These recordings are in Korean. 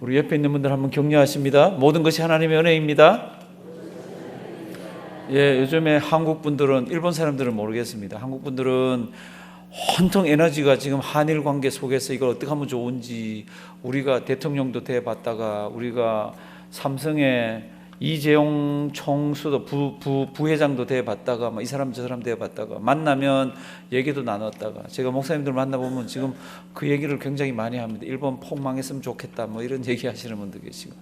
우리 옆에 있는 분들 한번 격려하십니다. 모든 것이 하나님의 은혜입니다. 예, 요즘에 한국 분들은, 일본 사람들은 모르겠습니다. 한국 분들은 온통 에너지가 지금 한일 관계 속에서 이걸 어떻게 하면 좋은지, 우리가 대통령도 대봤다가 우리가 삼성의 이재용 총수도 부회장도 대봤다가 이 사람 저 사람 대봤다가 만나면 얘기도 나눴다가, 제가 목사님들 만나보면 지금 그 얘기를 굉장히 많이 합니다. 일본 폭망했으면 좋겠다 뭐 이런 얘기 하시는 분들 계시고,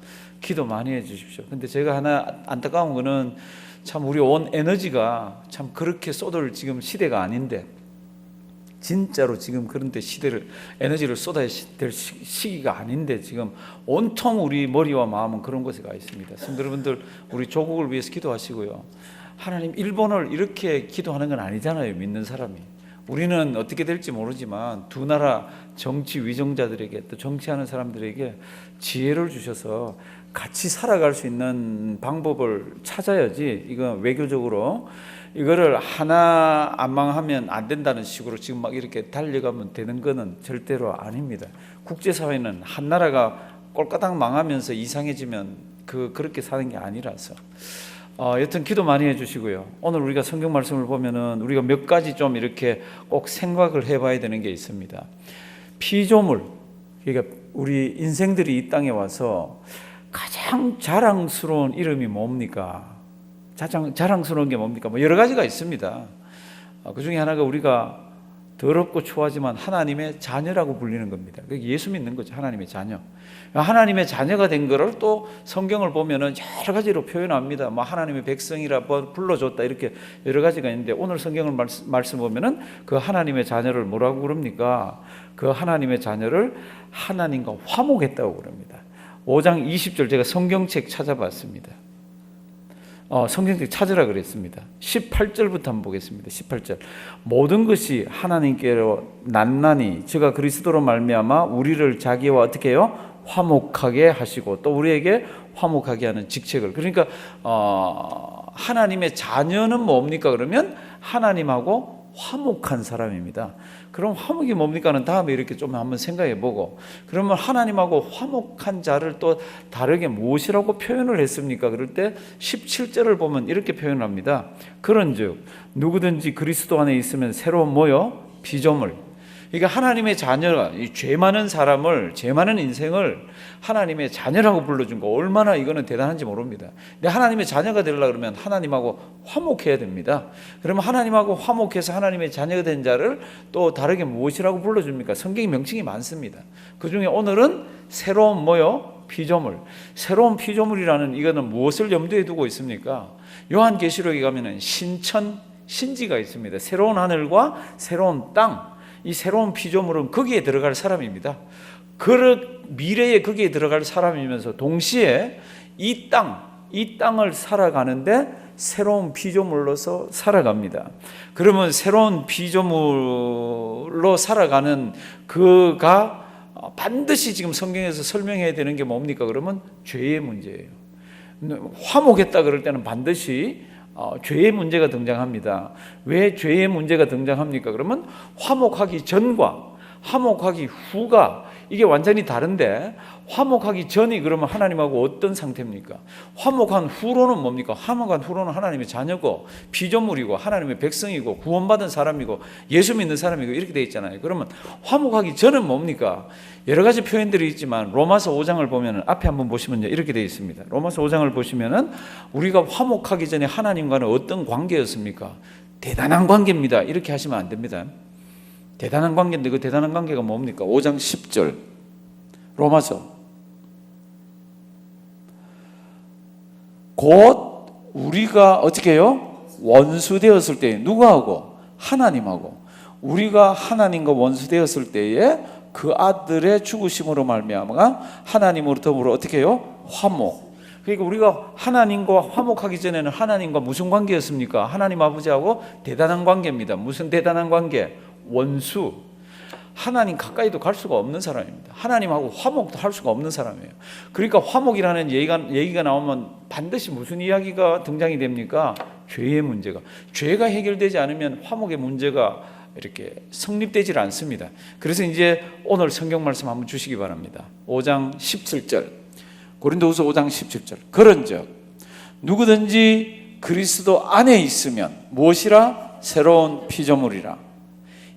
기도 많이 해 주십시오. 근데 제가 하나 안타까운 거는 참 우리 온 에너지가 참 그렇게 쏟을 지금 시대가 아닌데, 진짜로 지금 그런데 시대를, 에너지를 쏟아야 될 시기가 아닌데 지금 온통 우리 머리와 마음은 그런 곳에 가 있습니다. 성도분들, 우리 조국을 위해서 기도하시고요. 하나님, 일본을 이렇게 기도하는 건 아니잖아요, 믿는 사람이. 우리는 어떻게 될지 모르지만 두 나라 정치 위정자들에게, 또 정치하는 사람들에게 지혜를 주셔서 같이 살아갈 수 있는 방법을 찾아야지, 이거 외교적으로 이거를 하나 안 망하면 안 된다는 식으로 지금 막 이렇게 달려가면 되는 거는 절대로 아닙니다. 국제사회는 한 나라가 꼴까당 망하면서 이상해지면 그렇게 사는 게 아니라서 여튼 기도 많이 해주시고요. 오늘 우리가 성경 말씀을 보면은 우리가 몇 가지 좀 이렇게 꼭 생각을 해봐야 되는 게 있습니다. 피조물, 그러니까 우리 인생들이 이 땅에 와서 가장 자랑스러운 이름이 뭡니까? 자랑스러운 게 뭡니까? 뭐 여러 가지가 있습니다. 그 중에 하나가 우리가 더럽고 추하지만 하나님의 자녀라고 불리는 겁니다. 그게 예수 믿는 거죠. 하나님의 자녀. 하나님의 자녀가 된 거를 또 성경을 보면은 여러 가지로 표현합니다. 뭐 하나님의 백성이라 불러줬다, 이렇게 여러 가지가 있는데, 오늘 성경을 말씀 보면은 그 하나님의 자녀를 뭐라고 그럽니까? 그 하나님의 자녀를 하나님과 화목했다고 그럽니다. 5장 20절, 제가 성경책 찾아봤습니다. 성경책 찾으라 그랬습니다. 18절부터 한번 보겠습니다. 18절. 모든 것이 하나님께로 났나니 저가 그리스도로 말미암아 우리를 자기와 어떻게 해요? 화목하게 하시고, 또 우리에게 화목하게 하는 직책을. 그러니까 하나님의 자녀는 뭡니까? 그러면 하나님하고 화목한 사람입니다. 그럼 화목이 뭡니까는 다음에 이렇게 좀 한번 생각해 보고, 그러면 하나님하고 화목한 자를 또 다르게 무엇이라고 표현을 했습니까? 그럴 때 17절을 보면 이렇게 표현합니다. 그런즉 누구든지 그리스도 안에 있으면 새로운 뭐요? 피조물. 그러니까 하나님의 자녀가, 이 죄 많은 사람을, 죄 많은 인생을 하나님의 자녀라고 불러준 거, 얼마나 이거는 대단한지 모릅니다. 근데 하나님의 자녀가 되려고 그러면 하나님하고 화목해야 됩니다. 그러면 하나님하고 화목해서 하나님의 자녀가 된 자를 또 다르게 무엇이라고 불러줍니까? 성경의 명칭이 많습니다. 그 중에 오늘은 새로운 뭐요? 피조물. 새로운 피조물이라는, 이거는 무엇을 염두에 두고 있습니까? 요한계시록에 가면은 신천, 신지가 있습니다. 새로운 하늘과 새로운 땅. 이 새로운 피조물은 거기에 들어갈 사람입니다. 그 미래에 거기에 들어갈 사람이면서 동시에 이 땅을 살아가는데 새로운 피조물로서 살아갑니다. 그러면 새로운 피조물로 살아가는 그가 반드시 지금 성경에서 설명해야 되는 게 뭡니까? 그러면 죄의 문제예요. 화목했다 그럴 때는 반드시 죄의 문제가 등장합니다. 왜 죄의 문제가 등장합니까? 그러면 화목하기 전과 화목하기 후가 이게 완전히 다른데, 화목하기 전이 그러면 하나님하고 어떤 상태입니까? 화목한 후로는 뭡니까? 화목한 후로는 하나님의 자녀고 피조물이고 하나님의 백성이고 구원받은 사람이고 예수 믿는 사람이고 이렇게 되어 있잖아요. 그러면 화목하기 전은 뭡니까? 여러 가지 표현들이 있지만 로마서 5장을 보면, 앞에 한번 보시면요, 이렇게 되어 있습니다. 로마서 5장을 보시면은 우리가 화목하기 전에 하나님과는 어떤 관계였습니까? 대단한 관계입니다. 이렇게 하시면 안 됩니다. 대단한 관계인데 그 대단한 관계가 뭡니까? 5장 10절 로마서. 곧 우리가 어떻게 해요? 원수 되었을 때, 누구하고? 하나님하고. 우리가 하나님과 원수 되었을 때에 그 아들의 죽으심으로 말미암아 하나님으로 더불어 어떻게 해요? 화목. 그러니까 우리가 하나님과 화목하기 전에는 하나님과 무슨 관계였습니까? 하나님 아버지하고 대단한 관계입니다. 무슨 대단한 관계? 원수. 하나님 가까이도 갈 수가 없는 사람입니다. 하나님하고 화목도 할 수가 없는 사람이에요. 그러니까 화목이라는 얘기가 나오면 반드시 무슨 이야기가 등장이 됩니까? 죄의 문제가. 죄가 해결되지 않으면 화목의 문제가 이렇게 성립되질 않습니다. 그래서 이제 오늘 성경 말씀 한번 주시기 바랍니다. 5장 17절, 고린도후서 5장 17절. 그런즉 누구든지 그리스도 안에 있으면 무엇이라? 새로운 피조물이라.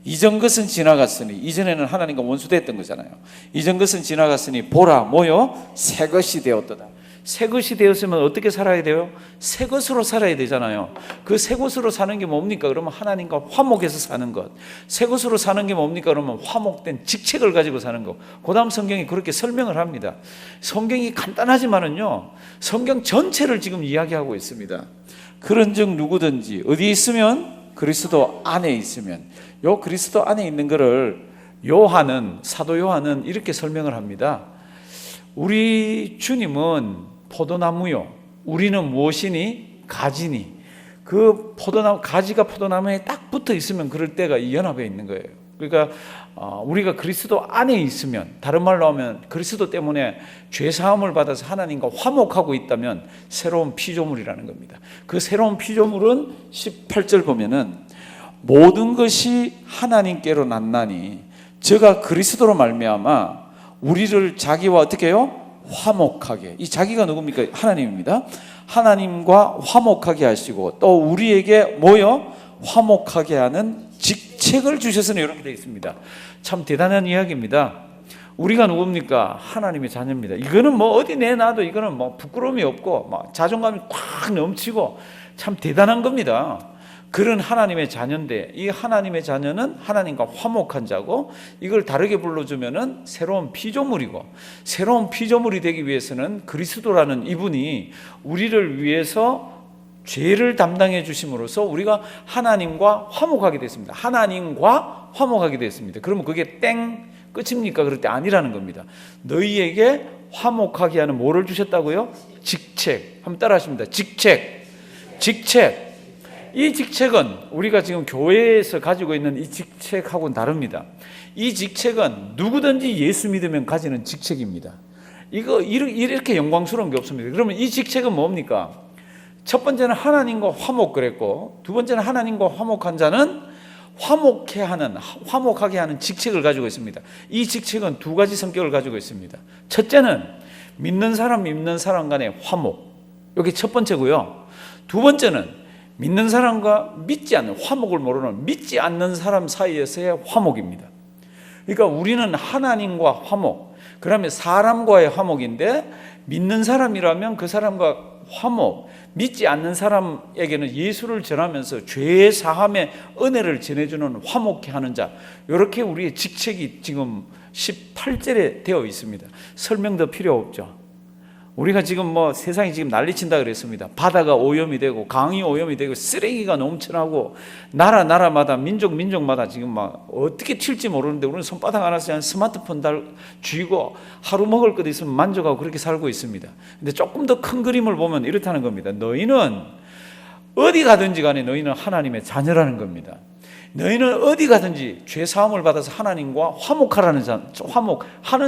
이전 것은 지나갔으니, 이전에는 하나님과 원수됐던 거잖아요. 이전 것은 지나갔으니 보라 뭐요? 새 것이 되었도다. 새 것이 되었으면 어떻게 살아야 돼요? 새 것으로 살아야 되잖아요. 그 새 것으로 사는 게 뭡니까? 그러면 하나님과 화목해서 사는 것. 새 것으로 사는 게 뭡니까? 그러면 화목된 직책을 가지고 사는 것. 그 다음 성경이 그렇게 설명을 합니다. 성경이 간단하지만은요, 성경 전체를 지금 이야기하고 있습니다. 그런즉 누구든지 어디에 있으면? 그리스도 안에 있으면. 요 그리스도 안에 있는 것을 사도 요한은 이렇게 설명을 합니다. 우리 주님은 포도나무요, 우리는 무엇이니? 가지니. 그 포도나무, 가지가 포도나무에 딱 붙어 있으면 그럴 때가 이 연합에 있는 거예요. 그러니까 우리가 그리스도 안에 있으면, 다른 말로 하면 그리스도 때문에 죄사함을 받아서 하나님과 화목하고 있다면 새로운 피조물이라는 겁니다. 그 새로운 피조물은 18절 보면은 모든 것이 하나님께로 났나니 저가 그리스도로 말미암아 우리를 자기와 어떻게 해요? 화목하게. 이 자기가 누굽니까? 하나님입니다. 하나님과 화목하게 하시고 또 우리에게 뭐요? 화목하게 하는 직책을 주셔서는 이렇게 되어 있습니다. 참 대단한 이야기입니다. 우리가 누굽니까? 하나님의 자녀입니다. 이거는 뭐 어디 내놔도 이거는 뭐 부끄러움이 없고 막 자존감이 꽉 넘치고 참 대단한 겁니다. 그런 하나님의 자녀인데, 이 하나님의 자녀는 하나님과 화목한 자고, 이걸 다르게 불러주면은 새로운 피조물이고, 새로운 피조물이 되기 위해서는 그리스도라는 이분이 우리를 위해서 죄를 담당해 주심으로써 우리가 하나님과 화목하게 됐습니다. 하나님과 화목하게 됐습니다. 그러면 그게 땡 끝입니까? 그럴 때 아니라는 겁니다. 너희에게 화목하게 하는 뭐를 주셨다고요? 직책. 한번 따라 하십니다. 직책. 이 직책은 우리가 지금 교회에서 가지고 있는 이 직책하고는 다릅니다. 이 직책은 누구든지 예수 믿으면 가지는 직책입니다. 이렇게 영광스러운 게 없습니다. 그러면 이 직책은 뭡니까? 첫 번째는 하나님과 화목 그랬고, 두 번째는 하나님과 화목한 자는 화목하게 하는 직책을 가지고 있습니다. 이 직책은 두 가지 성격을 가지고 있습니다. 첫째는 믿는 사람 간의 화목. 이게 첫 번째고요. 두 번째는 믿는 사람과 믿지 않는, 화목을 모르는 믿지 않는 사람 사이에서의 화목입니다. 그러니까 우리는 하나님과 화목, 그러면 사람과의 화목인데, 믿는 사람이라면 그 사람과 화목, 믿지 않는 사람에게는 예수를 전하면서 죄의 사함의 은혜를 전해주는 화목케 하는 자, 이렇게 우리의 직책이 지금 18절에 되어 있습니다. 설명 더 필요 없죠. 우리가 지금 뭐 세상이 지금 난리친다 그랬습니다. 바다가 오염이 되고 강이 오염이 되고 쓰레기가 넘쳐나고 나라마다 민족마다 지금 막 어떻게 튈지 모르는데 우리는 손바닥 하나씩 한 스마트폰 쥐고 하루 먹을 것 있으면 만족하고 그렇게 살고 있습니다. 근데 조금 더 큰 그림을 보면 이렇다는 겁니다. 너희는 어디 가든지 간에 너희는 하나님의 자녀라는 겁니다. 너희는 어디 가든지 죄 사함을 받아서 하나님과 화목하는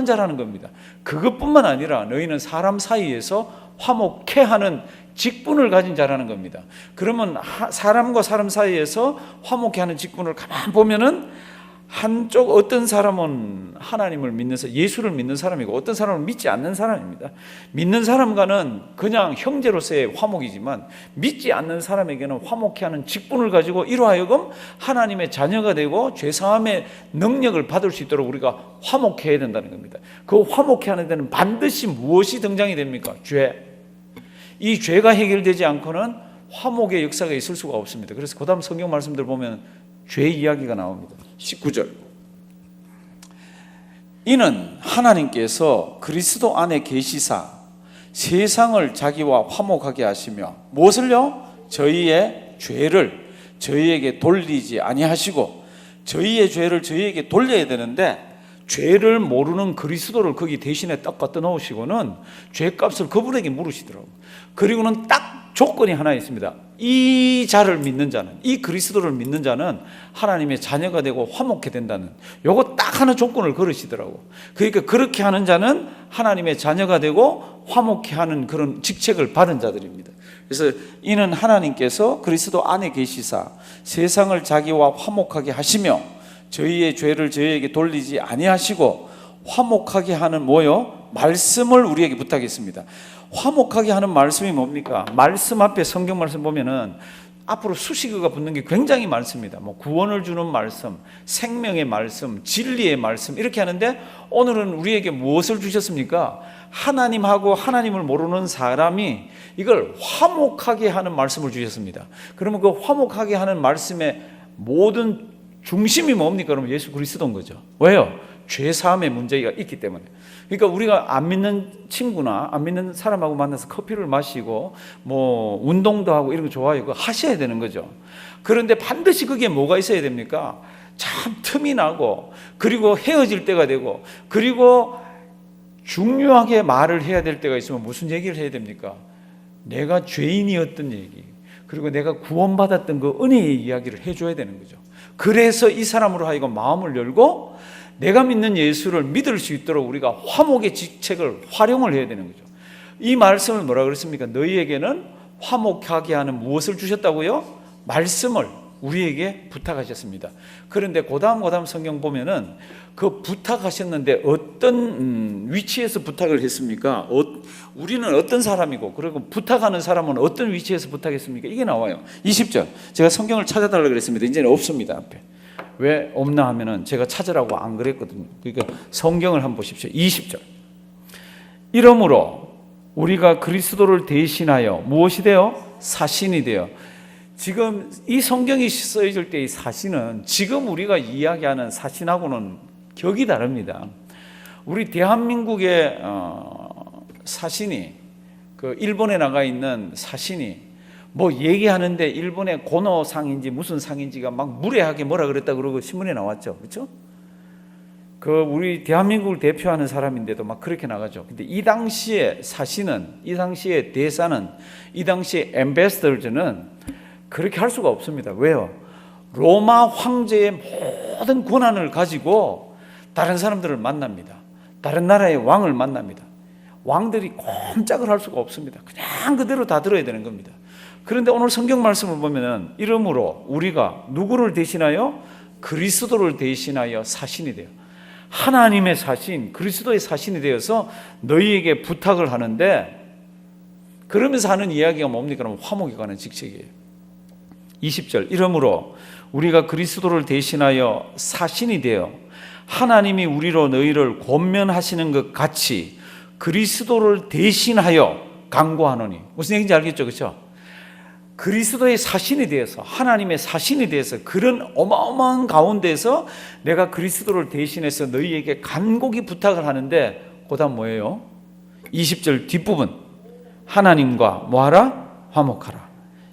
자라는 겁니다. 그것뿐만 아니라 너희는 사람 사이에서 화목케 하는 직분을 가진 자라는 겁니다. 그러면 사람과 사람 사이에서 화목케 하는 직분을 가만 보면은 한쪽 어떤 사람은 하나님을 믿는 예수를 믿는 사람이고 어떤 사람은 믿지 않는 사람입니다. 믿는 사람과는 그냥 형제로서의 화목이지만 믿지 않는 사람에게는 화목케 하는 직분을 가지고 이로 하여금 하나님의 자녀가 되고 죄사함의 능력을 받을 수 있도록 우리가 화목해야 된다는 겁니다. 그 화목케 하는 데는 반드시 무엇이 등장이 됩니까? 죄. 이 죄가 해결되지 않고는 화목의 역사가 있을 수가 없습니다. 그래서 그 다음 성경 말씀들 보면 죄 이야기가 나옵니다. 19절. 이는 하나님께서 그리스도 안에 계시사 세상을 자기와 화목하게 하시며 무엇을요? 저희의 죄를 저희에게 돌리지 아니하시고, 저희의 죄를 저희에게 돌려야 되는데 죄를 모르는 그리스도를 거기 대신에 딱 갖다 놓으시고는 죄값을 그분에게 물으시더라고요. 그리고는 딱 조건이 하나 있습니다. 이 자를 믿는 자는, 이 그리스도를 믿는 자는 하나님의 자녀가 되고 화목해 된다는 요거 딱 하나 조건을 걸으시더라고. 그러니까 그렇게 하는 자는 하나님의 자녀가 되고 화목케 하는 그런 직책을 받은 자들입니다. 그래서 이는 하나님께서 그리스도 안에 계시사 세상을 자기와 화목하게 하시며 저희의 죄를 저희에게 돌리지 아니하시고 화목하게 하는 뭐요? 말씀을 우리에게 부탁했습니다. 화목하게 하는 말씀이 뭡니까? 말씀 앞에 성경 말씀 보면은 앞으로 수식어가 붙는 게 굉장히 많습니다. 뭐 구원을 주는 말씀, 생명의 말씀, 진리의 말씀 이렇게 하는데 오늘은 우리에게 무엇을 주셨습니까? 하나님하고 하나님을 모르는 사람이 이걸 화목하게 하는 말씀을 주셨습니다. 그러면 그 화목하게 하는 말씀의 모든 중심이 뭡니까? 그러면 예수 그리스도인 거죠. 왜요? 죄 사함의 문제가 있기 때문에. 그러니까 우리가 안 믿는 친구나 안 믿는 사람하고 만나서 커피를 마시고 뭐 운동도 하고 이런 거 좋아요. 그거 하셔야 되는 거죠. 그런데 반드시 그게 뭐가 있어야 됩니까? 참 틈이 나고 그리고 헤어질 때가 되고 그리고 중요하게 말을 해야 될 때가 있으면 무슨 얘기를 해야 됩니까? 내가 죄인이었던 얘기 그리고 내가 구원받았던 그 은혜의 이야기를 해줘야 되는 거죠. 그래서 이 사람으로 하여금 마음을 열고 내가 믿는 예수를 믿을 수 있도록 우리가 화목의 직책을 활용을 해야 되는 거죠. 이 말씀을 뭐라 그랬습니까? 너희에게는 화목하게 하는 무엇을 주셨다고요? 말씀을 우리에게 부탁하셨습니다. 그런데 고다음 성경 보면은 그 부탁하셨는데 어떤 위치에서 부탁을 했습니까? 우리는 어떤 사람이고 그리고 부탁하는 사람은 어떤 위치에서 부탁했습니까? 이게 나와요. 20절 제가 성경을 찾아달라고 그랬습니다. 이제는 없습니다. 앞에 왜 없나 하면은 제가 찾으라고 안 그랬거든요. 그러니까 성경을 한번 보십시오. 20절 이러므로 우리가 그리스도를 대신하여 무엇이 되어? 사신이 되어. 지금 이 성경이 쓰여질 때 이 사신은 지금 우리가 이야기하는 사신하고는 격이 다릅니다. 우리 대한민국의 사신이 그 일본에 나가 있는 사신이 뭐 얘기하는데 일본의 고노상인지 무슨 상인지가 막 무례하게 뭐라 그랬다 그러고 신문에 나왔죠. 그렇죠? 그 우리 대한민국을 대표하는 사람인데도 막 그렇게 나가죠. 근데 이 당시에 사신은 이 당시에 대사는 이 당시에 엠베서더즈는 그렇게 할 수가 없습니다. 왜요? 로마 황제의 모든 권한을 가지고 다른 사람들을 만납니다. 다른 나라의 왕을 만납니다. 왕들이 꼼짝을 할 수가 없습니다. 그냥 그대로 다 들어야 되는 겁니다. 그런데 오늘 성경 말씀을 보면은 이러므로 우리가 누구를 대신하여? 그리스도를 대신하여 사신이 돼요. 하나님의 사신, 그리스도의 사신이 되어서 너희에게 부탁을 하는데 그러면서 하는 이야기가 뭡니까? 그러면 화목에 관한 직책이에요. 20절 이러므로 우리가 그리스도를 대신하여 사신이 되어 하나님이 우리로 너희를 권면하시는 것 같이 그리스도를 대신하여 간구하노니. 무슨 얘기인지 알겠죠? 그렇죠? 그리스도의 사신이 되어서 하나님의 사신이 되어서 그런 어마어마한 가운데서 내가 그리스도를 대신해서 너희에게 간곡히 부탁을 하는데 그다음 뭐예요? 20절 뒷부분 하나님과 뭐하라? 화목하라.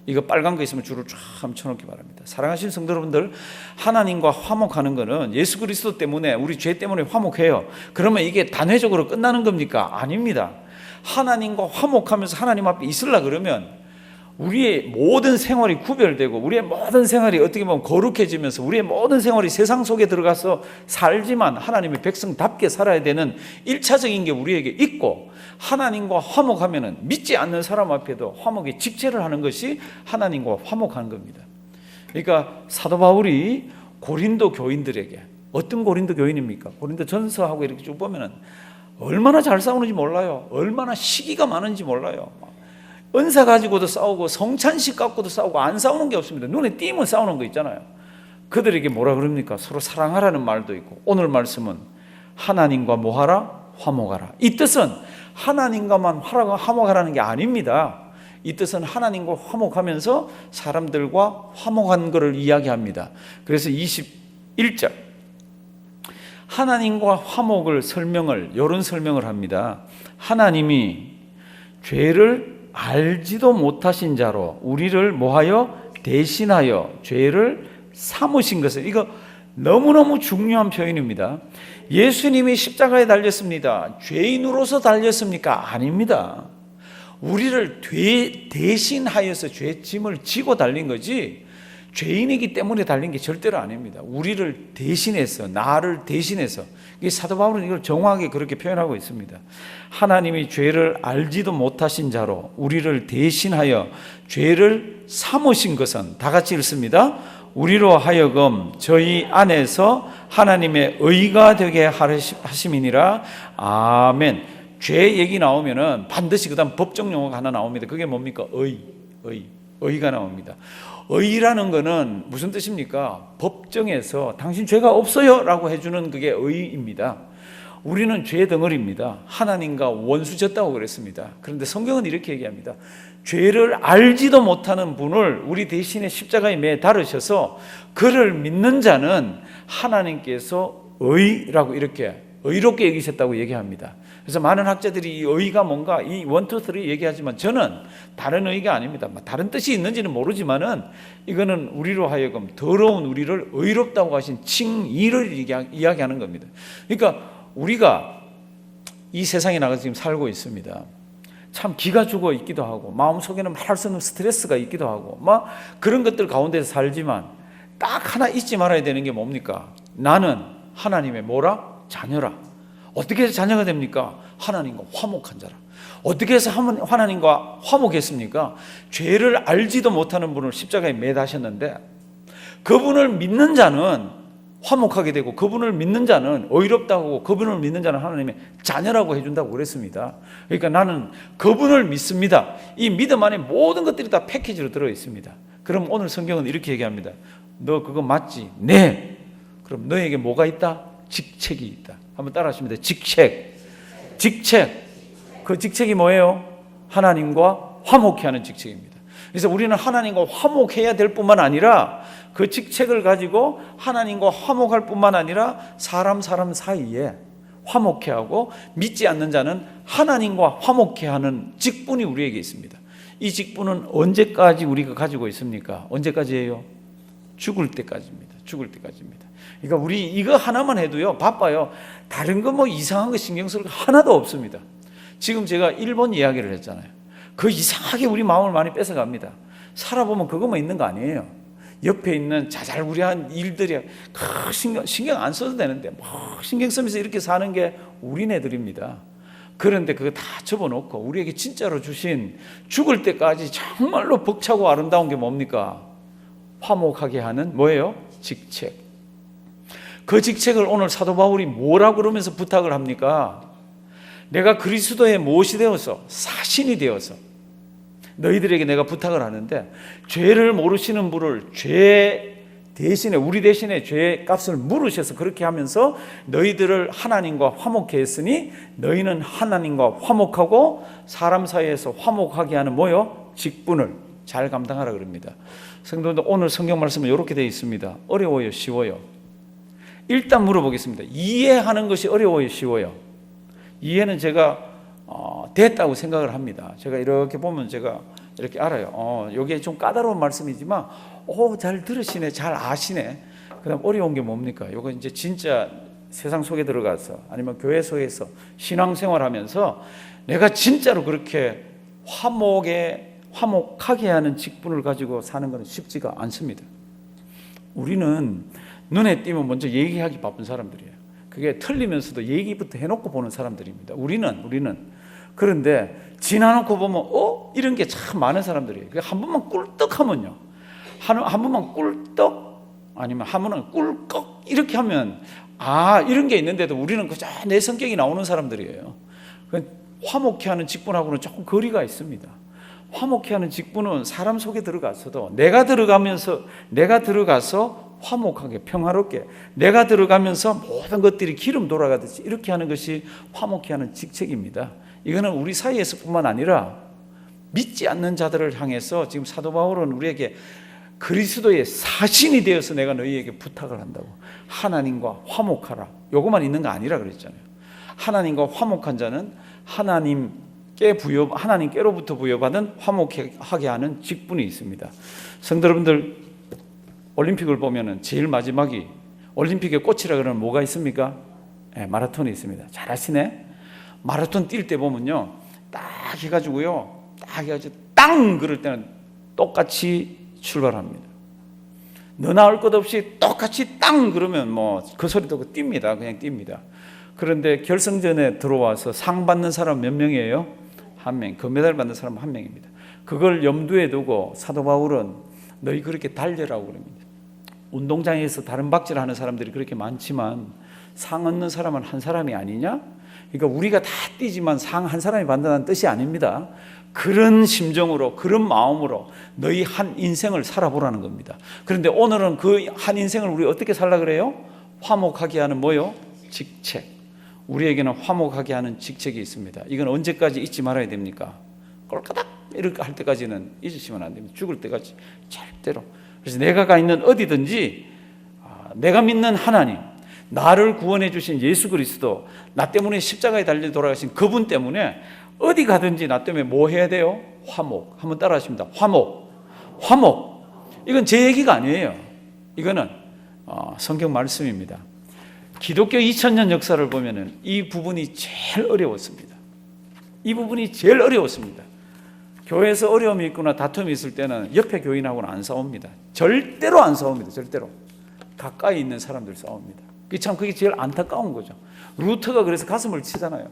이거 빨간 거 있으면 줄을 쫙 한번 쳐놓기 바랍니다. 사랑하시는 성도 여러분들, 하나님과 화목하는 거는 예수 그리스도 때문에 우리 죄 때문에 화목해요. 그러면 이게 단회적으로 끝나는 겁니까? 아닙니다. 하나님과 화목하면서 하나님 앞에 있으려 그러면 우리의 모든 생활이 구별되고 우리의 모든 생활이 어떻게 보면 거룩해지면서 우리의 모든 생활이 세상 속에 들어가서 살지만 하나님의 백성답게 살아야 되는 1차적인 게 우리에게 있고 하나님과 화목하면은 믿지 않는 사람 앞에도 화목의 직체를 하는 것이 하나님과 화목하는 겁니다. 그러니까 사도 바울이 고린도 교인들에게 어떤 고린도 교인입니까? 고린도 전서하고 이렇게 쭉 보면은 얼마나 잘 싸우는지 몰라요. 얼마나 시기가 많은지 몰라요. 은사 가지고도 싸우고 성찬식 갖고도 싸우고 안 싸우는 게 없습니다. 눈에 띄면 싸우는 거 있잖아요. 그들에게 뭐라 그럽니까? 서로 사랑하라는 말도 있고 오늘 말씀은 하나님과 뭐하라? 화목하라. 이 뜻은 하나님과만 화목하라는 게 아닙니다. 이 뜻은 하나님과 화목하면서 사람들과 화목한 것을 이야기합니다. 그래서 21절 하나님과 화목을 이런 설명을 합니다. 하나님이 죄를 알지도 못하신 자로 우리를 뭐하여? 대신하여 죄를 삼으신 것을. 이거 너무너무 중요한 표현입니다. 예수님이 십자가에 달렸습니다. 죄인으로서 달렸습니까? 아닙니다. 우리를 대신하여서 죄짐을 지고 달린 거지 죄인이기 때문에 달린 게 절대로 아닙니다. 우리를 대신해서, 나를 대신해서. 사도 바울은 이걸 정확하게 그렇게 표현하고 있습니다. 하나님이 죄를 알지도 못하신 자로 우리를 대신하여 죄를 삼으신 것은, 다 같이 읽습니다. 우리로 하여금 저희 안에서 하나님의 의가 되게 하심이니라. 아멘. 죄 얘기 나오면은 반드시 그 다음 법정 용어가 하나 나옵니다. 그게 뭡니까? 의가 나옵니다. 의라는 거는 무슨 뜻입니까? 법정에서 당신 죄가 없어요 라고 해주는 그게 의입니다. 우리는 죄 덩어리입니다. 하나님과 원수 졌다고 그랬습니다. 그런데 성경은 이렇게 얘기합니다. 죄를 알지도 못하는 분을 우리 대신에 십자가에 매달으셔서 그를 믿는 자는 하나님께서 의라고 이렇게 의롭게 여기셨다고 얘기합니다. 그래서 많은 학자들이 이 의가 뭔가 이 1, 2, 3 얘기하지만 저는 다른 의가 아닙니다. 다른 뜻이 있는지는 모르지만은 이거는 우리로 하여금 더러운 우리를 의롭다고 하신 칭의를 이야기하는 겁니다. 그러니까 우리가 이 세상에 나가서 지금 살고 있습니다. 참 기가 죽어 있기도 하고 마음속에는 말할 수 없는 스트레스가 있기도 하고 막 그런 것들 가운데서 살지만 딱 하나 잊지 말아야 되는 게 뭡니까? 나는 하나님의 뭐라? 자녀라. 어떻게 해서 자녀가 됩니까? 하나님과 화목한 자라. 어떻게 해서 하나님과 화목했습니까? 죄를 알지도 못하는 분을 십자가에 매다셨는데 그분을 믿는 자는 화목하게 되고 그분을 믿는 자는 의롭다고 하고 그분을 믿는 자는 하나님의 자녀라고 해준다고 그랬습니다. 그러니까 나는 그분을 믿습니다. 이 믿음 안에 모든 것들이 다 패키지로 들어있습니다. 그럼 오늘 성경은 이렇게 얘기합니다. 너 그거 맞지? 네. 그럼 너에게 뭐가 있다? 직책이 있다. 한번 따라 하시면 돼요. 직책. 그 직책이 뭐예요? 하나님과 화목해 하는 직책입니다. 그래서 우리는 하나님과 화목해야 될 뿐만 아니라 그 직책을 가지고 하나님과 화목할 뿐만 아니라 사람 사이에 화목해 하고 믿지 않는 자는 하나님과 화목해 하는 직분이 우리에게 있습니다. 이 직분은 언제까지 우리가 가지고 있습니까? 언제까지예요? 죽을 때까지입니다. 죽을 때까지입니다. 그러니까 우리 이거 하나만 해도요 바빠요. 다른 거 뭐 이상한 거 신경 쓸 거 하나도 없습니다. 지금 제가 일본 이야기를 했잖아요. 그 이상하게 우리 마음을 많이 뺏어갑니다. 살아보면 그것만 있는 거 아니에요. 옆에 있는 자잘구레한 일들이 신경 안 써도 되는데 막 신경 쓰면서 이렇게 사는 게 우리네들입니다. 그런데 그거 다 접어놓고 우리에게 진짜로 주신 죽을 때까지 정말로 벅차고 아름다운 게 뭡니까? 화목하게 하는 뭐예요? 직책. 그 직책을 오늘 사도 바울이 뭐라고 그러면서 부탁을 합니까? 내가 그리스도의 무엇이 되어서 사신이 되어서 너희들에게 내가 부탁을 하는데 죄를 모르시는 분을 죄 대신에 우리 대신에 죄의 값을 물으셔서 그렇게 하면서 너희들을 하나님과 화목해 했으니 너희는 하나님과 화목하고 사람 사이에서 화목하게 하는 뭐요? 직분을 잘 감당하라 그럽니다. 성도들 오늘 성경 말씀은 이렇게 되어 있습니다. 어려워요? 쉬워요? 일단 물어보겠습니다. 이해하는 것이 어려워요? 쉬워요? 이해는 제가 됐다고 생각을 합니다. 제가 이렇게 보면 제가 이렇게 알아요. 이게 좀 까다로운 말씀이지만 잘 들으시네, 잘 아시네. 그다음 어려운 게 뭡니까? 이거 이제 진짜 세상 속에 들어가서 아니면 교회 속에서 신앙생활하면서 내가 진짜로 그렇게 화목하게 하는 직분을 가지고 사는 것은 쉽지가 않습니다. 우리는 눈에 띄면 먼저 얘기하기 바쁜 사람들이에요. 그게 틀리면서도 얘기부터 해놓고 보는 사람들입니다. 우리는 그런데 지나놓고 보면 이런 게 참 많은 사람들이에요. 한 번만 꿀떡하면요, 한 번만 꿀떡 아니면 한 번은 꿀꺽 이렇게 하면 이런 게 있는데도 우리는 그저 내 성격이 나오는 사람들이에요. 화목해 하는 직분하고는 조금 거리가 있습니다. 화목해 하는 직분은 사람 속에 들어가서도 내가 들어가서 화목하게 평화롭게 내가 들어가면서 모든 것들이 기름 돌아가듯이 이렇게 하는 것이 화목해 하는 직책입니다. 이거는 우리 사이에서 뿐만 아니라 믿지 않는 자들을 향해서 지금 사도 바울은 우리에게 그리스도의 사신이 되어서 내가 너희에게 부탁을 한다고. 하나님과 화목하라. 요것만 있는 거 아니라 그랬잖아요. 하나님과 화목한 자는 하나님께로부터 부여받은 화목하게 하는 직분이 있습니다. 성도 여러분들, 올림픽을 보면은 제일 마지막이 올림픽의 꽃이라 그러면 뭐가 있습니까? 마라톤이 있습니다. 잘 아시네? 마라톤 뛸 때 보면요, 딱 해가지고요, 땅 그럴 때는 똑같이 출발합니다. 너나 할 것 없이 똑같이 땅 그러면 뭐 그 소리 듣고 뜁니다. 그냥 뜁니다. 그런데 결승전에 들어와서 상 받는 사람 몇 명이에요? 한 명. 금메달 받는 사람 한 명입니다. 그걸 염두에 두고 사도 바울은 너희 그렇게 달려라고 그럽니다. 운동장에서 다른 박질하는 사람들이 그렇게 많지만 상 얻는 사람은 한 사람이 아니냐? 그러니까 우리가 다 뛰지만 상 한 사람이 받는다는 뜻이 아닙니다. 그런 심정으로, 그런 마음으로 너희 한 인생을 살아보라는 겁니다. 그런데 오늘은 그 한 인생을 우리 어떻게 살라 그래요? 화목하게 하는 뭐요? 직책. 우리에게는 화목하게 하는 직책이 있습니다. 이건 언제까지 잊지 말아야 됩니까? 꼴까닥 이렇게 할 때까지는 잊으시면 안 됩니다. 죽을 때까지 절대로. 그래서 내가 가 있는 어디든지 내가 믿는 하나님, 나를 구원해 주신 예수 그리스도, 나 때문에 십자가에 달려 돌아가신 그분 때문에 어디 가든지 나 때문에 뭐 해야 돼요? 화목. 한번 따라 하십니다. 화목. 화목. 이건 제 얘기가 아니에요. 이거는 성경 말씀입니다. 기독교 2000년 역사를 보면은 이 부분이 제일 어려웠습니다. 이 부분이 제일 어려웠습니다. 교회에서 어려움이 있거나 다툼이 있을 때는 옆에 교인하고는 안 싸웁니다. 절대로 안 싸웁니다. 절대로. 가까이 있는 사람들 싸웁니다. 그게 제일 안타까운 거죠. 루터가 그래서 가슴을 치잖아요.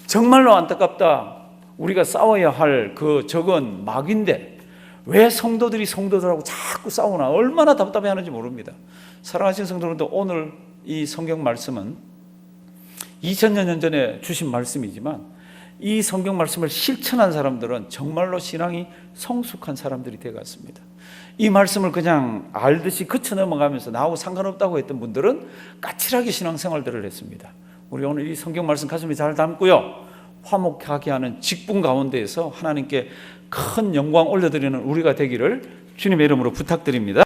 정말로 안타깝다. 우리가 싸워야 할 그 적은 막인데 왜 성도들이 성도들하고 자꾸 싸우나 얼마나 답답해하는지 모릅니다. 사랑하시는 성도들도 오늘 이 성경 말씀은 2000년 전에 주신 말씀이지만 이 성경 말씀을 실천한 사람들은 정말로 신앙이 성숙한 사람들이 되어갔습니다. 이 말씀을 그냥 알듯이 그쳐 넘어가면서 나하고 상관없다고 했던 분들은 까칠하게 신앙생활들을 했습니다. 우리 오늘 이 성경 말씀 가슴에 잘 담고요, 화목하게 하는 직분 가운데에서 하나님께 큰 영광 올려드리는 우리가 되기를 주님의 이름으로 부탁드립니다.